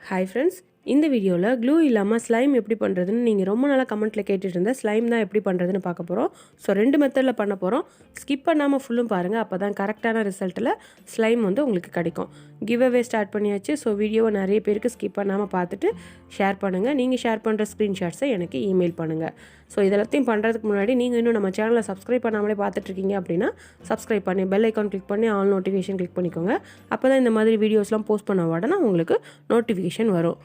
Hi friends, இந்த வீடியோவில் clue இல்லாமல் ஸ்லைம் எப்படி பண்ணுறதுன்னு நீங்கள் ரொம்ப நாளாக கமெண்ட்டில் கேட்டுட்டு இருந்த ஸ்லைம் தான் எப்படி பண்ணுறதுன்னு பார்க்க போகிறோம். ஸோ 2 மெத்தடில் பண்ண போகிறோம். ஸ்கிப் பண்ணாமல் ஃபுல்லும் பாருங்கள், அப்போ தான் கரெக்டான ரிசல்ட்டில் ஸ்லைம் வந்து உங்களுக்கு கிடைக்கும். கிவ் அவே ஸ்டார்ட் பண்ணியாச்சு. ஸோ வீடியோவை நிறைய பேருக்கு ஸ்கிப் பண்ணாமல் பார்த்துட்டு ஷேர் பண்ணுங்கள். நீங்கள் ஷேர் பண்ணுற ஸ்க்ரீன்ஷாட்ஸை எனக்கு இமெயில் பண்ணுங்கள். ஸோ இதெல்லாத்தையும் பண்ணுறதுக்கு முன்னாடி நீங்கள் இன்னும் நம்ம சேனலை சப்ஸ்கிரைப் பண்ணாமலே பார்த்துட்ருக்கீங்க அப்படின்னா சப்ஸ்கிரைப் பண்ணி பெல் ஐக்கான் கிளிக் பண்ணி ஆல் நோட்டிஃபிகேஷன் கிளிக் பண்ணிக்கோங்க. அப்போ தான் இந்த மாதிரி வீடியோஸ்லாம் போஸ்ட் பண்ண உடனே உங்களுக்கு நோட்டிஃபிகேஷன் வரும்.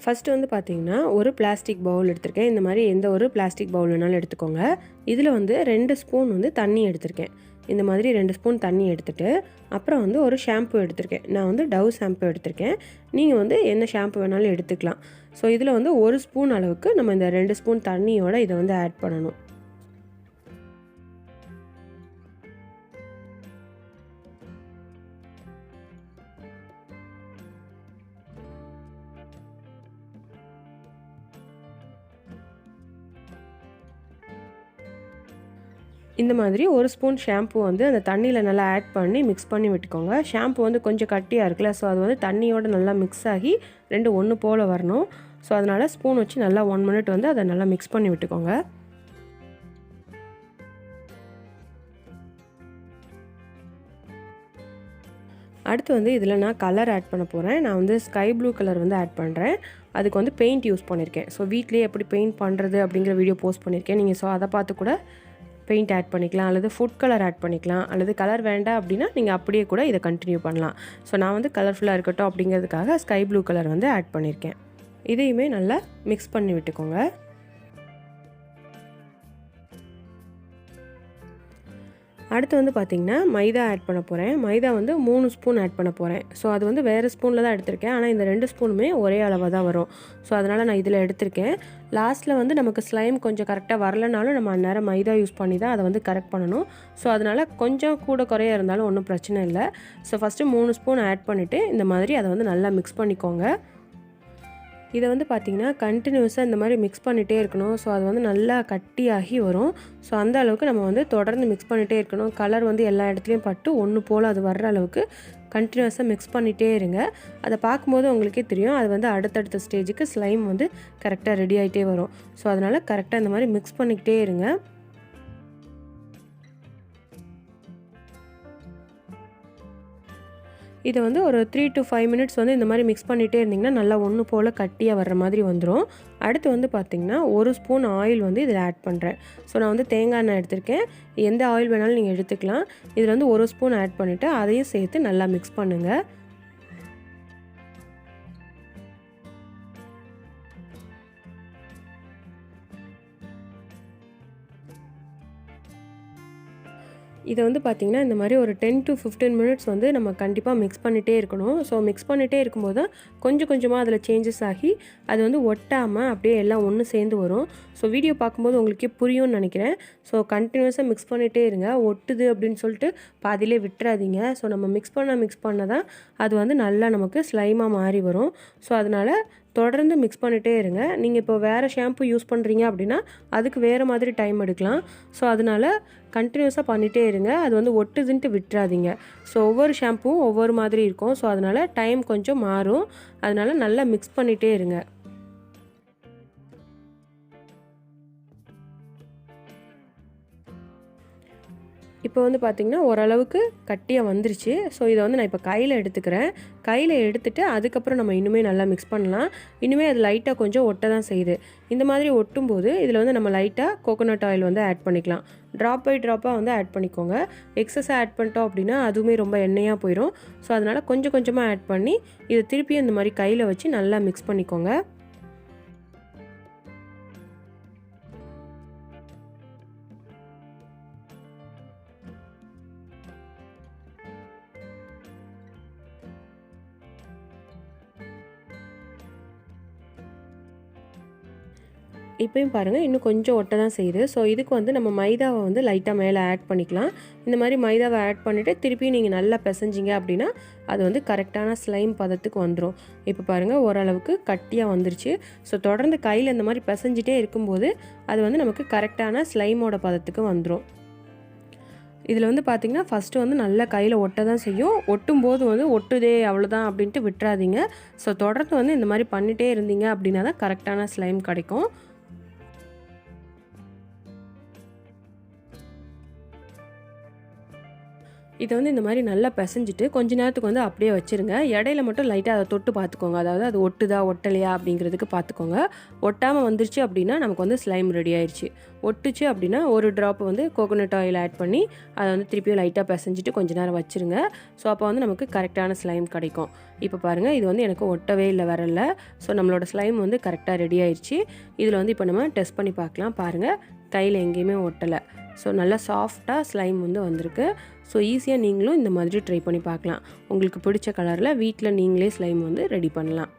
ஃபஸ்ட்டு வந்து பார்த்திங்கன்னா ஒரு பிளாஸ்டிக் பவுல் எடுத்திருக்கேன். இந்த மாதிரி எந்த ஒரு பிளாஸ்டிக் பவுல் வேணாலும் எடுத்துக்கோங்க. இதில் வந்து 2 ஸ்பூன் வந்து தண்ணி எடுத்திருக்கேன். இந்த மாதிரி 2 ஸ்பூன் தண்ணி எடுத்துகிட்டு அப்புறம் வந்து ஒரு ஷாம்பு எடுத்திருக்கேன். நான் வந்து டவ் ஷாம்பு எடுத்திருக்கேன். நீங்கள் வந்து என்ன ஷாம்பு வேணாலும் எடுத்துக்கலாம். ஸோ இதில் வந்து 1 ஸ்பூன் அளவுக்கு நம்ம இந்த 2 ஸ்பூன் தண்ணியோட இதை வந்து ஆட் பண்ணணும். இந்த மாதிரி 1 ஸ்பூன் ஷாம்பு வந்து அந்த தண்ணியில் நல்லா ஆட் பண்ணி மிக்ஸ் பண்ணி விட்டுக்கோங்க. ஷாம்பு வந்து கொஞ்சம் கட்டியாக இருக்குல்ல, ஸோ அது வந்து தண்ணியோடு நல்லா மிக்ஸ் ஆகி 2 ஒன்று போல் வரணும். ஸோ அதனால் ஸ்பூன் வச்சு நல்லா 1 மினிட் வந்து அதை நல்லா மிக்ஸ் பண்ணி விட்டுக்கோங்க. அடுத்து வந்து இதில் நான் கலர் ஆட் பண்ண போகிறேன். நான் வந்து ஸ்கை ப்ளூ கலர் வந்து ஆட் பண்ணுறேன். அதுக்கு வந்து பெயிண்ட் யூஸ் பண்ணியிருக்கேன். ஸோ வீட்லேயே எப்படி பெயிண்ட் பண்ணுறது அப்படிங்கிற வீடியோ போஸ்ட் பண்ணியிருக்கேன். நீங்கள் ஸோ அதை பார்த்து கூட பெயிண்ட் ஆட் பண்ணிக்கலாம், அல்லது ஃபுட் கலர் ஆட் பண்ணிக்கலாம், அல்லது கலர் வேண்டாம் அப்படின்னா நீங்கள் அப்படியே கூட இதை கண்டினியூ பண்ணலாம். ஸோ நான் வந்து கலர்ஃபுல்லாக இருக்கட்டும் அப்படிங்கிறதுக்காக ஸ்கை ப்ளூ கலர் வந்து ஆட் பண்ணியிருக்கேன். இதையுமே நல்லா மிக்ஸ் பண்ணி விட்டுக்கோங்க. அடுத்து வந்து பார்த்திங்கன்னா மைதா ஆட் பண்ண போகிறேன். மைதா வந்து 3 ஸ்பூன் ஆட் பண்ண போகிறேன். ஸோ அது வந்து வேறு ஸ்பூனில் தான் எடுத்திருக்கேன். ஆனால் இந்த 2 ஸ்பூனுமே ஒரே அளவாக தான் வரும். ஸோ அதனால் நான் இதில் எடுத்திருக்கேன். லாஸ்ட்டில் வந்து நமக்கு ஸ்லைம் கொஞ்சம் கரெக்டாக வரலனாலும் நம்ம அந்நேரம் மைதா யூஸ் பண்ணி தான் அதை வந்து கரெக்ட் பண்ணணும். ஸோ அதனால் கொஞ்சம் கூட குறைய இருந்தாலும் ஒன்றும் பிரச்சனை இல்லை. ஸோ ஃபஸ்ட்டு 3 ஸ்பூன் ஆட் பண்ணிவிட்டு இந்த மாதிரி அதை வந்து நல்லா மிக்ஸ் பண்ணிக்கோங்க. இதை வந்து பார்த்திங்கன்னா கண்டினியூஸாக இந்த மாதிரி மிக்ஸ் பண்ணிகிட்டே இருக்கணும். ஸோ அது வந்து நல்லா கட்டியாகி வரும். ஸோ அந்த அளவுக்கு நம்ம வந்து தொடர்ந்து மிக்ஸ் பண்ணிகிட்டே இருக்கணும். கலர் வந்து எல்லா இடத்துலையும் பட்டு ஒன்று போல் அது வர்ற அளவுக்கு கண்டினியூஸாக மிக்ஸ் பண்ணிகிட்டே இருங்க. அதை பார்க்கும்போது உங்களுக்கே தெரியும், அது வந்து அடுத்தடுத்த ஸ்டேஜுக்கு ஸ்லைம் வந்து கரெக்டாக ரெடி ஆகிட்டே வரும். ஸோ அதனால் கரெக்டாக இந்த மாதிரி மிக்ஸ் பண்ணிக்கிட்டே இருங்க. இதை வந்து ஒரு 3 to 5 மினிட்ஸ் வந்து இந்த மாதிரி மிக்ஸ் பண்ணிகிட்டே இருந்திங்கன்னா நல்லா ஒன்று போல் கட்டியாக வர்ற மாதிரி வந்துடும். அடுத்து வந்து பார்த்திங்கன்னா 1 ஸ்பூன் ஆயில் வந்து இதில் ஆட் பண்ணுறேன். ஸோ நான் வந்து தேங்காய் எண்ணெய் எடுத்திருக்கேன். எந்த ஆயில் வேணாலும் நீங்கள் எடுத்துக்கலாம். இதில் வந்து 1 ஸ்பூன் ஆட் பண்ணிவிட்டு அதையும் சேர்த்து நல்லா மிக்ஸ் பண்ணுங்கள். இதை வந்து பார்த்திங்கன்னா இந்த மாதிரி ஒரு 10 to 15 மினிட்ஸ் வந்து நம்ம கண்டிப்பாக மிக்ஸ் பண்ணிகிட்டே இருக்கணும். ஸோ மிக்ஸ் பண்ணிகிட்டே இருக்கும்போது தான் கொஞ்சம் கொஞ்சமாக அதில் சேஞ்சஸ் ஆகி அது வந்து ஒட்டாமல் அப்படியே எல்லாம் ஒன்று சேர்ந்து வரும். ஸோ வீடியோ பார்க்கும்போது உங்களுக்கே புரியும்னு நினைக்கிறேன். ஸோ கண்டினியூஸாக மிக்ஸ் பண்ணிகிட்டே இருங்க. ஒட்டுது அப்படின்னு சொல்லிட்டு பாதியிலே விட்டுறாதீங்க. ஸோ நம்ம மிக்ஸ் பண்ண தான் அது வந்து நல்லா நமக்கு ஸ்லைமாக மாறி வரும். ஸோ அதனால் தொடர்ந்து மிக்ஸ் பண்ணிகிட்டே இருங்க. நீங்கள் இப்போ வேறு ஷாம்பு யூஸ் பண்ணுறீங்க அப்படின்னா அதுக்கு வேறு மாதிரி டைம் எடுக்கலாம். ஸோ அதனால் கண்டினியூஸாக பண்ணிகிட்டே இருங்க. அது வந்து ஒட்டுதுன்ட்டு விட்டுறாதீங்க. ஸோ ஒவ்வொரு ஷாம்புவும் ஒவ்வொரு மாதிரி இருக்கும். ஸோ அதனால் டைம் கொஞ்சம் மாறும். அதனால் நல்லா மிக்ஸ் பண்ணிகிட்டே இருங்க. இப்போ வந்து பார்த்திங்கன்னா ஓரளவுக்கு கட்டியாக வந்துருச்சு. ஸோ இதை வந்து நான் இப்போ கையில் எடுத்துக்கிறேன். கையில் எடுத்துகிட்டு அதுக்கப்புறம் நம்ம இன்னுமே நல்லா மிக்ஸ் பண்ணலாம். இன்னுமே அது லைட்டாக கொஞ்சம் ஒட்ட தான் செய்யுது. இந்த மாதிரி ஒட்டும்போது இதில் வந்து நம்ம லைட்டாக கோகோனட் ஆயில் வந்து ஆட் பண்ணிக்கலாம். ட்ராப் பை ட்ராப்பாக வந்து ஆட் பண்ணிக்கோங்க. எக்ஸஸாக ஆட் பண்ணிட்டோம் அப்படின்னா அதுவுமே ரொம்ப எண்ணெயாக போயிடும். ஸோ அதனால் கொஞ்சம் கொஞ்சமாக ஆட் பண்ணி இதை திருப்பியும் இந்த மாதிரி கையில் வச்சு நல்லா மிக்ஸ் பண்ணிக்கோங்க. இப்போயும் பாருங்கள் இன்னும் கொஞ்சம் ஒட்ட தான் செய்யுது. ஸோ இதுக்கு வந்து நம்ம மைதாவை வந்து லைட்டாக மேலே ஆட் பண்ணிக்கலாம். இந்த மாதிரி மைதாவை ஆட் பண்ணிவிட்டு திருப்பியும் நீங்கள் நல்லா பிசைஞ்சிங்க அப்படின்னா அது வந்து கரெக்டான ஸ்லைம் பதத்துக்கு வந்துடும். இப்போ பாருங்கள் ஓரளவுக்கு கட்டியாக வந்துருச்சு. ஸோ தொடர்ந்து கையில் இந்த மாதிரி பிசைஞ்சிட்டே இருக்கும்போது அது வந்து நமக்கு கரெக்டான ஸ்லைமோட பதத்துக்கு வந்துடும். இதில் வந்து பார்த்திங்கன்னா ஃபஸ்ட்டு வந்து நல்லா கையில் ஒட்ட தான் செய்யும். ஒட்டும்போது வந்து ஒட்டுதே அவ்வளோதான் அப்படின்ட்டு விட்டுறாதீங்க. ஸோ தொடர்ந்து வந்து இந்த மாதிரி பண்ணிகிட்டே இருந்தீங்க அப்படின்னா தான் கரெக்டான ஸ்லைம் கிடைக்கும். இதை வந்து இந்த மாதிரி நல்லா பிசைஞ்சிட்டு கொஞ்ச நேரத்துக்கு வந்து அப்படியே வச்சுருங்க. இடையில மட்டும் லைட்டாக அதை தொட்டு பார்த்துக்கோங்க. அதாவது அது ஒட்டுதா ஒட்டலையா அப்படிங்கிறதுக்கு பார்த்துக்கோங்க. ஒட்டாமல் வந்துருச்சு அப்படின்னா நமக்கு வந்து ஸ்லைம் ரெடி ஆயிடுச்சு. ஒட்டுச்சு அப்படின்னா ஒரு ட்ராப் வந்து கோகோனட் ஆயில் ஆட் பண்ணி அதை வந்து திருப்பியும் லைட்டாக பிசைஞ்சிட்டு கொஞ்ச நேரம் வச்சுருங்க. ஸோ அப்போ வந்து நமக்கு கரெக்டான ஸ்லைம் கிடைக்கும். இப்போ பாருங்கள், இது வந்து எனக்கு ஒட்டவே இல்லை, வரல. ஸோ நம்மளோட ஸ்லைம் வந்து கரெக்டாக ரெடி ஆயிடுச்சு. இதில் வந்து இப்போ நம்ம டெஸ்ட் பண்ணி பார்க்கலாம். பாருங்கள், கையில் எங்கேயுமே ஒட்டலை. ஸோ நல்லா சாஃப்டாக ஸ்லைம் வந்து வந்திருக்கு. ஸோ ஈஸியாக நீங்களும் இந்த மாதிரி ட்ரை பண்ணி பார்க்கலாம். உங்களுக்கு பிடிச்ச கலரில் வீட்டில் நீங்களே ஸ்லைம் வந்து ரெடி பண்ணலாம்.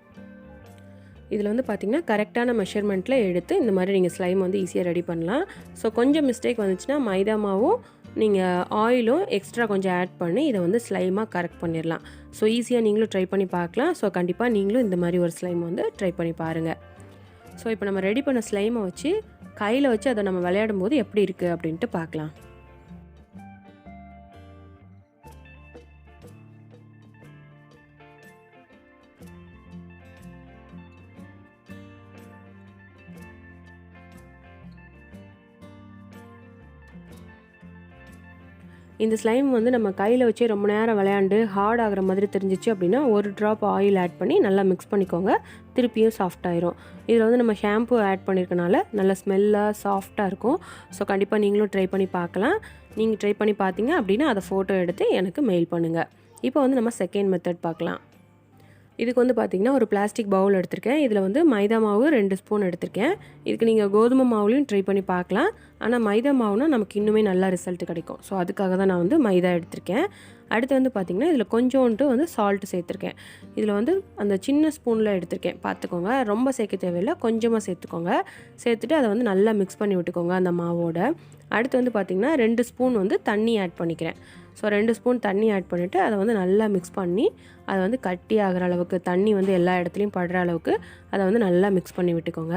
இதில் வந்து பார்த்திங்கன்னா கரெக்டான மெஷர்மெண்ட்டில் எடுத்து இந்த மாதிரி நீங்கள் ஸ்லைம் வந்து ஈஸியாக ரெடி பண்ணலாம். ஸோ கொஞ்சம் மிஸ்டேக் வந்துச்சுன்னா மைதா மாவும் நீங்கள் ஆயிலும் எக்ஸ்ட்ரா கொஞ்சம் ஆட் பண்ணி இதை வந்து ஸ்லைமாக கரெக்ட் பண்ணிடலாம். ஸோ ஈஸியாக நீங்களும் ட்ரை பண்ணி பார்க்கலாம். ஸோ கண்டிப்பாக நீங்களும் இந்த மாதிரி ஒரு ஸ்லைம் வந்து ட்ரை பண்ணி பாருங்கள். ஸோ இப்போ நம்ம ரெடி பண்ண ஸ்லைமை வச்சு கையில் வச்சு அதை நம்ம விளையாடும் போது எப்படி இருக்குது அப்படின்ட்டு பார்க்கலாம். இந்த ஸ்லைம் வந்து நம்ம கையில் வச்சு ரொம்ப நேரம் விளையாண்டு ஹார்ட் ஆகிற மாதிரி தெரிஞ்சிச்சு அப்படின்னா ஒரு ட்ராப் ஆயில் ஆட் பண்ணி நல்லா மிக்ஸ் பண்ணிக்கோங்க. திருப்பியும் சாஃப்டாயிரும். இதில் வந்து நம்ம ஷாம்பு ஆட் பண்ணியிருக்கனால நல்லா ஸ்மெல்லாக சாஃப்டாக இருக்கும். ஸோ கண்டிப்பாக நீங்களும் ட்ரை பண்ணி பார்க்கலாம். நீங்கள் ட்ரை பண்ணி பார்த்தீங்க அப்படின்னா அதை ஃபோட்டோ எடுத்து எனக்கு மெயில் பண்ணுங்கள். இப்போ வந்து நம்ம செகண்ட் மெத்தட் பார்க்கலாம். இதுக்கு வந்து பார்த்திங்கன்னா ஒரு பிளாஸ்டிக் பவுல் எடுத்திருக்கேன். இதில் வந்து மைதா மாவு 2 ஸ்பூன் எடுத்திருக்கேன். இதுக்கு நீங்கள் கோதுமை மாவுலையும் ட்ரை பண்ணி பார்க்கலாம். ஆனால் மைதா மாவுனா நமக்கு இன்னுமே நல்லா ரிசல்ட் கிடைக்கும். ஸோ அதுக்காக தான் நான் வந்து மைதா எடுத்திருக்கேன். அடுத்து வந்து பார்த்திங்கன்னா இதில் கொஞ்சோண்டு வந்து சால்ட்டு சேர்த்துருக்கேன். இதில் வந்து அந்த சின்ன ஸ்பூனில் எடுத்திருக்கேன், பார்த்துக்கோங்க. ரொம்ப சேர்க்க தேவையில்லை, கொஞ்சமாக சேர்த்துக்கோங்க. சேர்த்துட்டு அதை வந்து நல்லா மிக்ஸ் பண்ணி விட்டுக்கோங்க அந்த மாவோட. அடுத்து வந்து பார்த்திங்கன்னா 2 ஸ்பூன் வந்து தண்ணி ஆட் பண்ணிக்கிறேன். ஸோ 2 ஸ்பூன் தண்ணி ஆட் பண்ணிவிட்டு அதை வந்து நல்லா மிக்ஸ் பண்ணி அதை வந்து கட்டி ஆகிற அளவுக்கு, தண்ணி வந்து எல்லா இடத்துலையும் படுற அளவுக்கு அதை வந்து நல்லா மிக்ஸ் பண்ணி விட்டுக்கோங்க.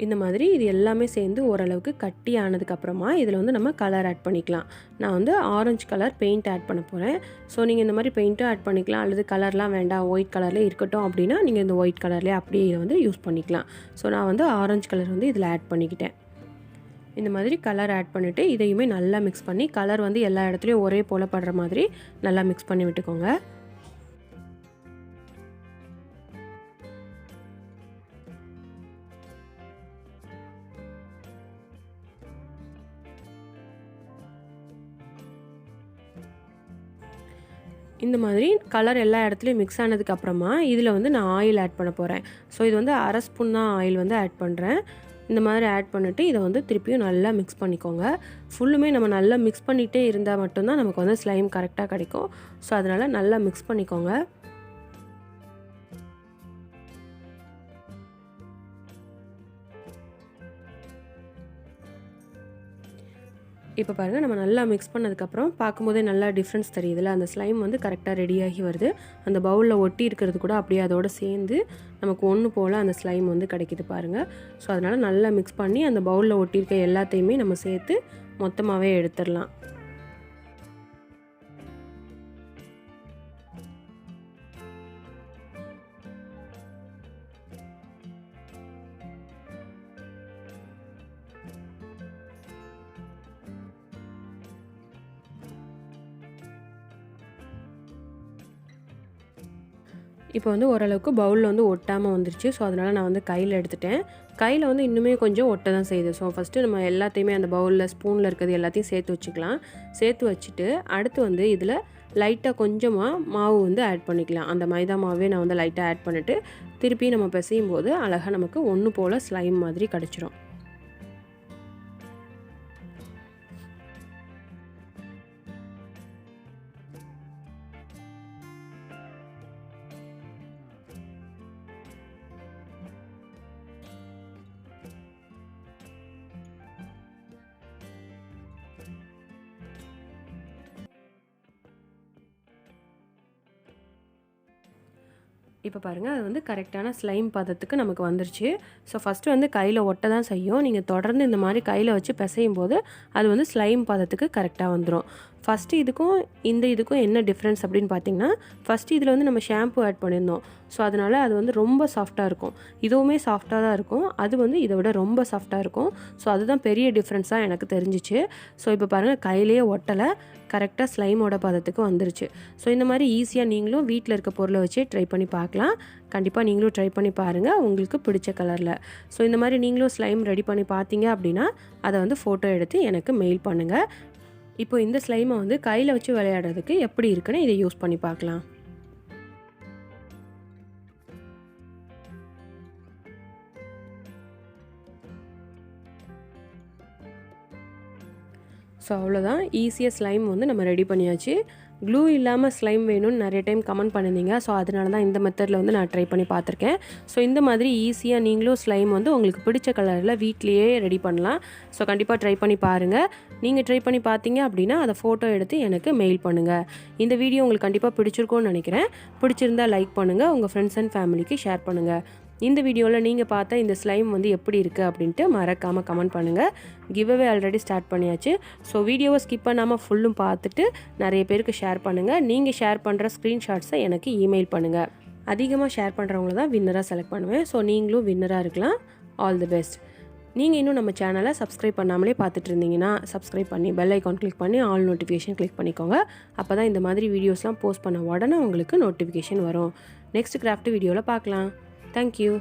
இந்த மாதிரி இது எல்லாமே சேர்ந்து ஓரளவுக்கு கட்டி ஆனதுக்கப்புறமா இதில் வந்து நம்ம கலர் ஆட் பண்ணிக்கலாம். நான் வந்து ஆரஞ்சு கலர் பெயிண்ட் ஆட் பண்ண போகிறேன். ஸோ நீங்கள் இந்த மாதிரி பெயிண்ட்டும் ஆட் பண்ணிக்கலாம். அல்லது கலர்லாம் வேண்டாம், ஒயிட் கலர்லேயே இருக்கட்டும் அப்படின்னா நீங்கள் இந்த ஒயிட் கலர்லேயே அப்படியே இதை வந்து யூஸ் பண்ணிக்கலாம். ஸோ நான் வந்து ஆரஞ்சு கலர் வந்து இதில் ஆட் பண்ணிக்கிட்டேன். இந்த மாதிரி கலர் ஆட் பண்ணிவிட்டு இதையுமே நல்லா மிக்ஸ் பண்ணி, கலர் வந்து எல்லா இடத்துலையும் ஒரே போல் படுற மாதிரி நல்லா மிக்ஸ் பண்ணி விட்டுக்கோங்க. இந்த மாதிரி கலர் எல்லா இடத்துலையும் மிக்ஸ் ஆனதுக்கப்புறமா இதில் வந்து நான் ஆயில் ஆட் பண்ண போகிறேன். ஸோ இது வந்து 1/2 ஸ்பூன் தான் ஆயில் வந்து ஆட் பண்ணுறேன். இந்த மாதிரி ஆட் பண்ணிவிட்டு இதை வந்து திருப்பியும் நல்லா மிக்ஸ் பண்ணிக்கோங்க. ஃபுல்லுமே நம்ம நல்லா மிக்ஸ் பண்ணிகிட்டே இருந்தால் மட்டும்தான் நமக்கு வந்து ஸ்லைம் கரெக்டாக கிடைக்கும். ஸோ அதனால் நல்லா மிக்ஸ் பண்ணிக்கோங்க. இப்போ பாருங்கள், நம்ம நல்லா மிக்ஸ் பண்ணதுக்கப்புறம் பார்க்கும்போதே நல்லா டிஃப்ரென்ஸ் தெரியுதுல்ல. அந்த ஸ்லைம் வந்து கரெக்டாக ரெடியாகி வருது. அந்த பவுலில் ஒட்டி இருக்கிறது கூட அப்படியே அதோடு சேர்ந்து நமக்கு ஒன்று போல் அந்த ஸ்லைம் வந்து கிடைக்கிது பாருங்கள். ஸோ அதனால் நல்லா மிக்ஸ் பண்ணி அந்த பவுலில் ஒட்டியிருக்க எல்லாத்தையுமே நம்ம சேர்த்து மொத்தமாகவே எடுத்துடலாம். இப்போ வந்து ஓரளவுக்கு பவுலில் வந்து ஒட்டாமல் வந்துருச்சு. ஸோ அதனால் நான் வந்து கையில் எடுத்துட்டேன். கையில் வந்து இன்னுமே கொஞ்சம் ஒட்ட தான் செய்யுது. ஸோ ஃபஸ்ட்டு நம்ம எல்லாத்தையுமே அந்த பவுலில் ஸ்பூனில் இருக்கிறது எல்லாத்தையும் சேர்த்து வச்சுக்கலாம். சேர்த்து வச்சுட்டு அடுத்து வந்து இதில் லைட்டாக கொஞ்சமாக மாவு வந்து ஆட் பண்ணிக்கலாம். அந்த மைதா மாவே நான் வந்து லைட்டாக ஆட் பண்ணிவிட்டு திருப்பி நம்ம பிசையும் போது அழகாக நமக்கு ஒன்று போல் ஸ்லைம் மாதிரி கிடச்சிரும். இப்போ பாருங்கள் அது வந்து கரெக்டான ஸ்லைம் பதத்துக்கு நமக்கு வந்துருச்சு. ஸோ ஃபஸ்ட்டு வந்து கையில் ஒட்ட தான் செய்யும். நீங்கள் தொடர்ந்து இந்த மாதிரி கையில் வச்சு பிசையும் போது அது வந்து ஸ்லைம் பதத்துக்கு கரெக்டாக வந்துடும். ஃபஸ்ட்டு இதுக்கும் இதுக்கும் என்ன டிஃப்ரென்ஸ் அப்படின்னு பார்த்தீங்கன்னா, ஃபஸ்ட்டு இதில் வந்து நம்ம ஷாம்பு ஆட் பண்ணியிருந்தோம். ஸோ அதனால் அது வந்து ரொம்ப சாஃப்டாக இருக்கும். இதுவுமே சாஃப்டாக தான் இருக்கும். அது வந்து இதை விட ரொம்ப சாஃப்டாக இருக்கும். ஸோ அதுதான் பெரிய டிஃப்ரென்ஸாக எனக்கு தெரிஞ்சிச்சு. ஸோ இப்போ பாருங்கள் கையிலேயே ஒட்டலை, கரெக்டாக ஸ்லைமோட பதத்துக்கு வந்துருச்சு. ஸோ இந்த மாதிரி ஈஸியாக நீங்களும் வீட்டில் இருக்க பொருளை வச்சு ட்ரை பண்ணி பார்க்கலாம். கண்டிப்பாக நீங்களும் ட்ரை பண்ணி பாருங்கள் உங்களுக்கு பிடிச்ச கலரில். ஸோ இந்த மாதிரி நீங்களும் ஸ்லைம் ரெடி பண்ணி பார்த்தீங்க அப்படின்னா அதை வந்து ஃபோட்டோ எடுத்து எனக்கு மெயில் பண்ணுங்கள். இப்போ இந்த ஸ்லைமை வந்து கையில் வச்சு விளையாடுறதுக்கு எப்படி இருக்குன்னு இதை யூஸ் பண்ணி பார்க்கலாம். ஸோ அவ்வளோதான், ஈஸியாக ஸ்லைம் வந்து நம்ம ரெடி பண்ணியாச்சு. க்ளூ இல்லாமல் ஸ்லைம் வேணும்னு நிறைய டைம் கமெண்ட் பண்ணியிருந்தீங்க. ஸோ அதனால தான் இந்த மெத்தடில் வந்து நான் ட்ரை பண்ணி பார்த்துருக்கேன். ஸோ இந்த மாதிரி ஈஸியாக நீங்களும் ஸ்லைம் வந்து உங்களுக்கு பிடிச்ச கலரில் வீட்லேயே ரெடி பண்ணலாம். ஸோ கண்டிப்பாக ட்ரை பண்ணி பாருங்கள். நீங்கள் ட்ரை பண்ணி பார்த்தீங்க அப்படின்னா அதை ஃபோட்டோ எடுத்து எனக்கு மெயில் பண்ணுங்கள். இந்த வீடியோ உங்களுக்கு கண்டிப்பாக பிடிச்சிருக்கோன்னு நினைக்கிறேன். பிடிச்சிருந்தா லைக் பண்ணுங்கள், உங்கள் ஃப்ரெண்ட்ஸ் அண்ட் ஃபேமிலிக்கு ஷேர் பண்ணுங்கள். இந்த வீடியோவில் நீங்கள் பார்த்த இந்த ஸ்லைம் வந்து எப்படி இருக்குது அப்படின்ட்டு மறக்காமல் கமெண்ட் பண்ணுங்கள். கிவ்அவே ஆல்ரெடி ஸ்டார்ட் பண்ணியாச்சு. ஸோ வீடியோவை ஸ்கிப் பண்ணாமல் ஃபுல்லும் பார்த்துட்டு நிறைய பேருக்கு ஷேர் பண்ணுங்கள். நீங்கள் ஷேர் பண்ணுற ஸ்க்ரீன்ஷாட்ஸை எனக்கு இமெயில் பண்ணுங்கள். அதிகமாக ஷேர் பண்ணுறவங்கள தான் வின்னராக செலக்ட் பண்ணுவேன். ஸோ நீங்களும் வின்னராக இருக்கலாம். All the best. நீங்கள் இன்னும் நம்ம சேனலை சப்ஸ்கிரைப் பண்ணாமலே பார்த்துட்டு இருந்தீங்கன்னா சப்ஸ்கிரைப் பண்ணி பெல் ஐக்கான் கிளிக் பண்ணி ஆல் நோட்டிஃபிகேஷன் கிளிக் பண்ணிக்கோங்க. அப்போ தான் இந்த மாதிரி வீடியோஸ்லாம் போஸ்ட் பண்ண உடனே உங்களுக்கு நோட்டிஃபிகேஷன் வரும். நெக்ஸ்ட் கிராஃப்ட் வீடியோவில் பார்க்கலாம். Thank you.